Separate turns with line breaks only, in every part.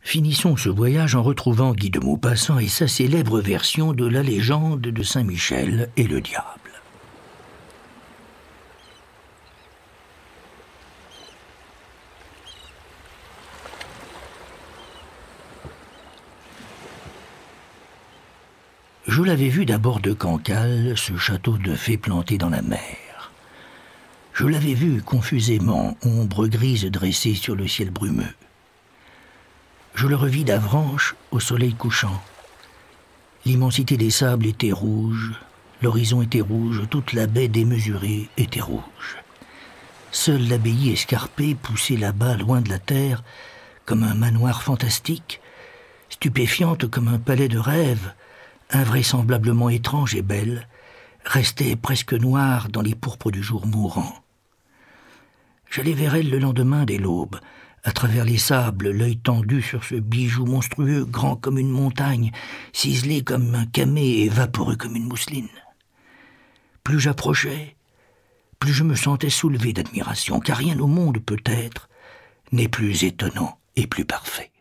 Finissons ce voyage en retrouvant Guy de Maupassant et sa célèbre version de la légende de Saint-Michel et le diable. Je l'avais vu d'abord de Cancale, ce château de fées planté dans la mer. Je l'avais vu confusément, ombre grise dressée sur le ciel brumeux. Je le revis d'Avranches au soleil couchant. L'immensité des sables était rouge, l'horizon était rouge, toute la baie démesurée était rouge. Seule l'abbaye escarpée poussait là-bas, loin de la terre, comme un manoir fantastique, stupéfiante comme un palais de rêve, invraisemblablement étrange et belle, restait presque noire dans les pourpres du jour mourant. J'allais vers elle le lendemain dès l'aube, à travers les sables, l'œil tendu sur ce bijou monstrueux, grand comme une montagne, ciselé comme un camée et vaporeux comme une mousseline. Plus j'approchais, plus je me sentais soulevé d'admiration, car rien au monde, peut-être, n'est plus étonnant et plus parfait.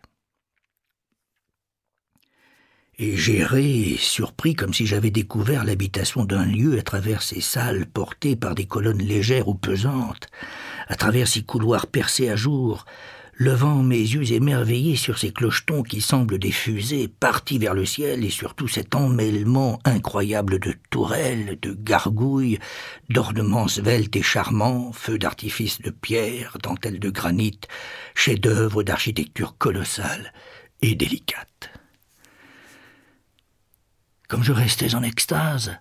Et j'errais, surpris comme si j'avais découvert l'habitation d'un lieu à travers ces salles portées par des colonnes légères ou pesantes, à travers ces couloirs percés à jour, levant mes yeux émerveillés sur ces clochetons qui semblent des fusées parties vers le ciel et sur tout cet emmêlement incroyable de tourelles, de gargouilles, d'ornements sveltes et charmants, feux d'artifice de pierre, dentelles de granit, chefs-d'œuvre d'architecture colossale et délicate. Comme je restais en extase,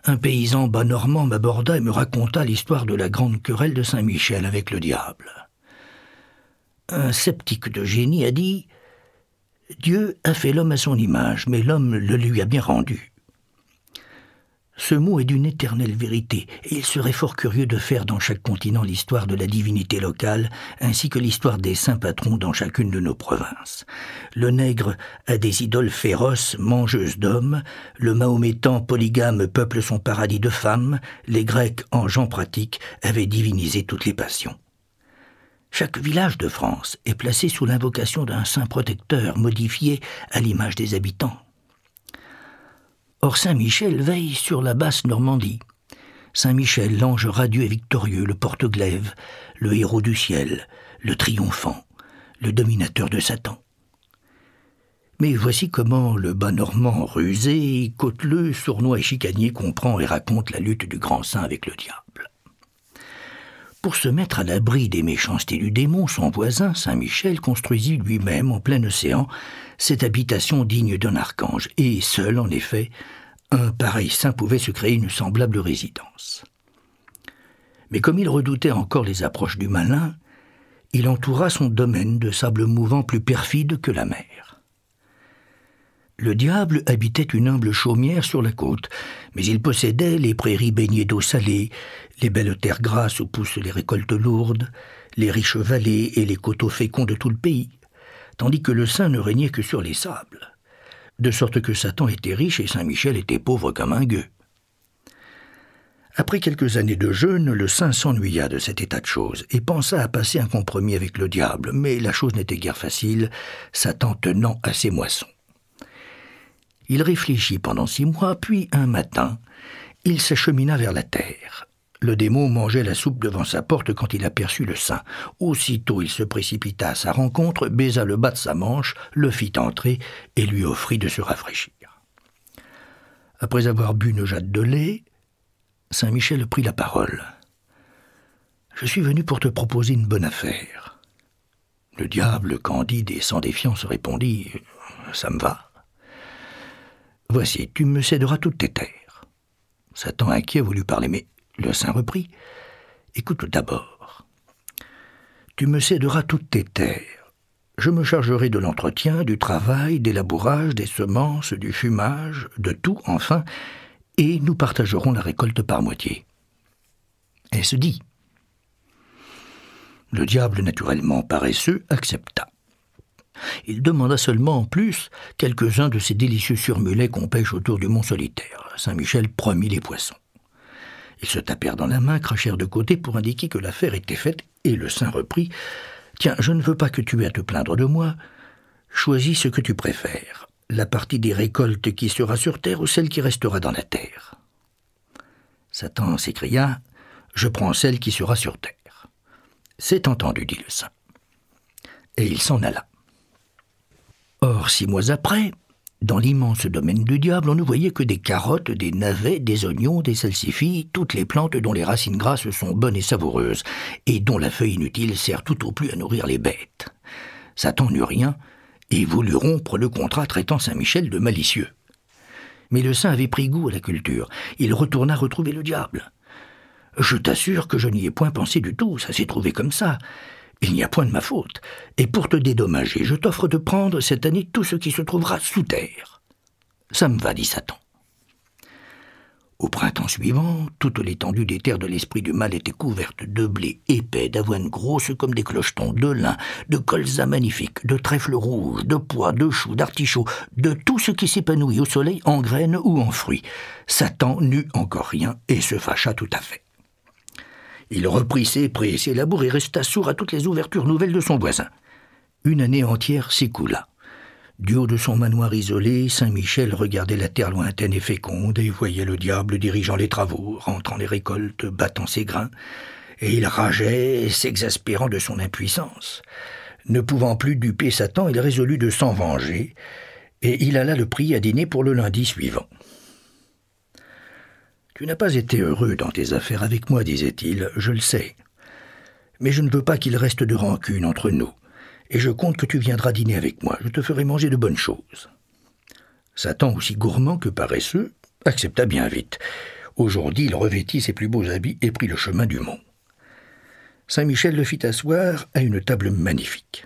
un paysan bas normand m'aborda et me raconta l'histoire de la grande querelle de Saint-Michel avec le diable. Un sceptique de génie a dit « Dieu a fait l'homme à son image, mais l'homme le lui a bien rendu ». Ce mot est d'une éternelle vérité, et il serait fort curieux de faire dans chaque continent l'histoire de la divinité locale, ainsi que l'histoire des saints patrons dans chacune de nos provinces. Le nègre a des idoles féroces, mangeuses d'hommes, le mahométan polygame peuple son paradis de femmes, les Grecs, en gens pratiques, avaient divinisé toutes les passions. Chaque village de France est placé sous l'invocation d'un saint protecteur modifié à l'image des habitants. Or Saint-Michel veille sur la basse Normandie. Saint-Michel, l'ange radieux et victorieux, le porte-glaive, le héros du ciel, le triomphant, le dominateur de Satan. Mais voici comment le bas normand rusé, côteleux, sournois et chicanier comprend et raconte la lutte du grand saint avec le diable. Pour se mettre à l'abri des méchancetés du démon, son voisin, Saint-Michel, construisit lui-même, en plein océan, cette habitation digne d'un archange, et seul, en effet, un pareil saint pouvait se créer une semblable résidence. Mais comme il redoutait encore les approches du malin, il entoura son domaine de sable mouvant plus perfide que la mer. Le diable habitait une humble chaumière sur la côte, mais il possédait les prairies baignées d'eau salée, les belles terres grasses où poussent les récoltes lourdes, les riches vallées et les coteaux féconds de tout le pays, tandis que le saint ne régnait que sur les sables, de sorte que Satan était riche et Saint-Michel était pauvre comme un gueux. Après quelques années de jeûne, le saint s'ennuya de cet état de choses et pensa à passer un compromis avec le diable, mais la chose n'était guère facile, Satan tenant à ses moissons. Il réfléchit pendant 6 mois, puis un matin, il s'achemina vers la terre. Le démon mangeait la soupe devant sa porte quand il aperçut le saint. Aussitôt il se précipita à sa rencontre, baisa le bas de sa manche, le fit entrer et lui offrit de se rafraîchir. Après avoir bu une jatte de lait, Saint-Michel prit la parole. « Je suis venu pour te proposer une bonne affaire. » Le diable, candide et sans défiance, répondit « Ça me va. » « Voici, tu me céderas toutes tes terres. » Satan inquiet voulut parler, mais le saint reprit. « Écoute d'abord. Tu me céderas toutes tes terres. Je me chargerai de l'entretien, du travail, des labourages, des semences, du fumage, de tout, enfin, et nous partagerons la récolte par moitié. » Est-ce dit? Le diable, naturellement paresseux, accepta. Il demanda seulement en plus quelques-uns de ces délicieux surmulets qu'on pêche autour du mont Solitaire. Saint-Michel promit les poissons. Ils se tapèrent dans la main, crachèrent de côté pour indiquer que l'affaire était faite, et le saint reprit « Tiens, je ne veux pas que tu aies à te plaindre de moi. Choisis ce que tu préfères, la partie des récoltes qui sera sur terre ou celle qui restera dans la terre. » Satan s'écria, « Je prends celle qui sera sur terre. »« C'est entendu, dit le saint. » Et il s'en alla. Or, 6 mois après, dans l'immense domaine du diable, on ne voyait que des carottes, des navets, des oignons, des salsifis, toutes les plantes dont les racines grasses sont bonnes et savoureuses, et dont la feuille inutile sert tout au plus à nourrir les bêtes. Satan n'eut rien, et voulut rompre le contrat traitant Saint-Michel de malicieux. Mais le saint avait pris goût à la culture. Il retourna retrouver le diable. « Je t'assure que je n'y ai point pensé du tout, ça s'est trouvé comme ça. Il n'y a point de ma faute. Et pour te dédommager, je t'offre de prendre cette année tout ce qui se trouvera sous terre. »« Ça me va, dit Satan. » Au printemps suivant, toute l'étendue des terres de l'esprit du mal était couverte de blé épais, d'avoine grosse comme des clochetons, de lin, de colza magnifiques, de trèfle rouge, de pois, de choux, d'artichauts, de tout ce qui s'épanouit au soleil en graines ou en fruits. Satan n'eut encore rien et se fâcha tout à fait. Il reprit ses prés et ses labours et resta sourd à toutes les ouvertures nouvelles de son voisin. Une année entière s'écoula. Du haut de son manoir isolé, Saint-Michel regardait la terre lointaine et féconde et voyait le diable dirigeant les travaux, rentrant les récoltes, battant ses grains, et il rageait, s'exaspérant de son impuissance. Ne pouvant plus duper Satan, il résolut de s'en venger, et il alla le prier à dîner pour le lundi suivant. « Tu n'as pas été heureux dans tes affaires avec moi, disait-il, je le sais. Mais je ne veux pas qu'il reste de rancune entre nous. Et je compte que tu viendras dîner avec moi. Je te ferai manger de bonnes choses. » Satan, aussi gourmand que paresseux, accepta bien vite. Aujourd'hui, il revêtit ses plus beaux habits et prit le chemin du mont. Saint-Michel le fit asseoir à une table magnifique.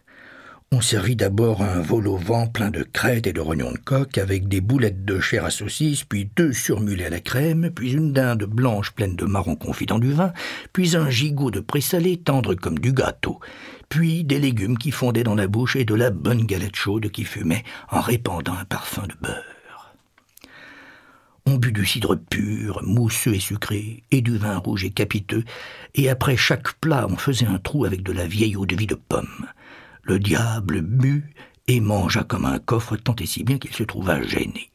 On servit d'abord un vol au vent plein de crêtes et de rognons de coq, avec des boulettes de chair à saucisse, puis 2 surmulets à la crème, puis une dinde blanche pleine de marrons confits dans du vin, puis un gigot de présalé tendre comme du gâteau, puis des légumes qui fondaient dans la bouche et de la bonne galette chaude qui fumait en répandant un parfum de beurre. On but du cidre pur, mousseux et sucré, et du vin rouge et capiteux, et après chaque plat on faisait un trou avec de la vieille eau-de-vie de pomme. Le diable but et mangea comme un coffre, tant et si bien qu'il se trouva gêné.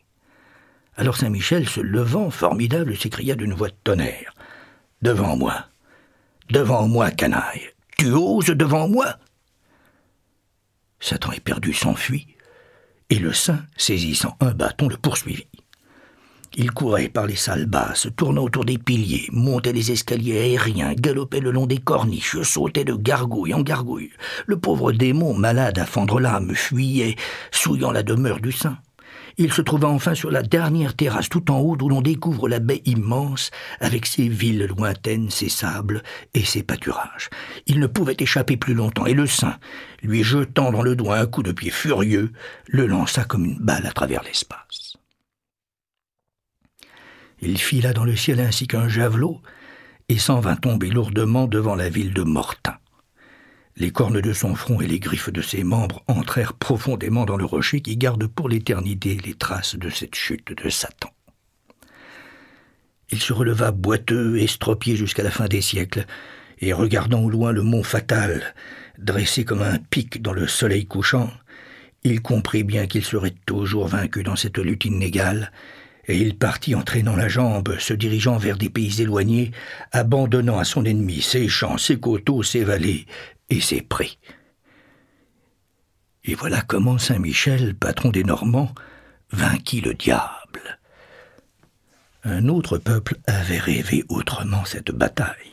Alors Saint-Michel, se levant, formidable, s'écria d'une voix de tonnerre. « Devant moi, canaille, tu oses devant moi ?» Satan éperdu s'enfuit, et le saint, saisissant un bâton, le poursuivit. Il courait par les salles basses, tournant autour des piliers, montait les escaliers aériens, galopait le long des corniches, sautait de gargouille en gargouille. Le pauvre démon, malade à fendre l'âme, fuyait, souillant la demeure du saint. Il se trouva enfin sur la dernière terrasse tout en haut d'où l'on découvre la baie immense, avec ses villes lointaines, ses sables et ses pâturages. Il ne pouvait échapper plus longtemps, et le saint, lui jetant dans le doigt un coup de pied furieux, le lança comme une balle à travers l'espace. Il fila dans le ciel ainsi qu'un javelot et s'en vint tomber lourdement devant la ville de Mortain. Les cornes de son front et les griffes de ses membres entrèrent profondément dans le rocher qui garde pour l'éternité les traces de cette chute de Satan. Il se releva boiteux, estropié jusqu'à la fin des siècles, et regardant au loin le mont fatal, dressé comme un pic dans le soleil couchant, il comprit bien qu'il serait toujours vaincu dans cette lutte inégale, et il partit en traînant la jambe, se dirigeant vers des pays éloignés, abandonnant à son ennemi ses champs, ses coteaux, ses vallées et ses prés. Et voilà comment Saint-Michel, patron des Normands, vainquit le diable. Un autre peuple avait rêvé autrement cette bataille.